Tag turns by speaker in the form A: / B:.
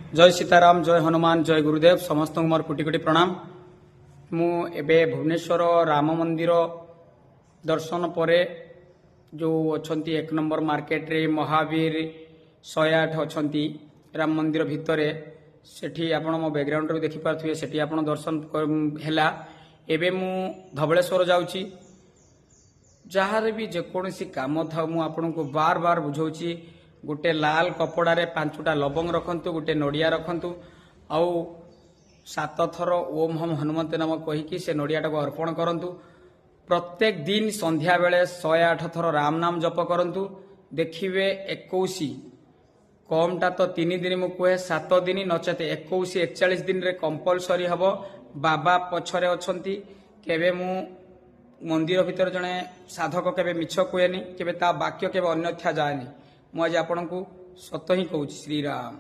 A: जय सीताराम, जय हनुमान, जय गुरुदेव। समस्त मोर कोटि कोटि प्रणाम। मु एबे भुवनेश्वर राम मंदिर दर्शन परे जो अछंती 1 नंबर मार्केट रे महावीर 108 अछंती राम मंदिर भितरे सेठी आपण मो बैकग्राउंड रे देखि पारथुए। सेठी आपण दर्शन हैला। एबे मु धबलेश्वर जाउची। जहारे भी जेकोसी काम था मु आपन को बार बार बुझाऊँ। गोटे लाल कपड़ा रे 5टा लवंग रखंतु, गोटे नड़िया रखंतु, आउ 7 थर ओम हम हनुमत नाम कहीकि से नड़ियाटा को अर्पण करंतु। प्रत्येक दिन संध्या बेले 108 थर राम नाम जप करंतु। देखिए 21 कमटा तो 3 दिन मु कहे 7 दिन नचेते 21 41 दिन रे कंपलसरी हबो। बाबा पछरे अछंती। केबे मु मंदिर भितर जने साधक केबे मिछ कुएनी, केबे ता वाक्य केबे अन्यथा जाएनी। मु आज आपन को सत ही कहूँ। श्रीराम।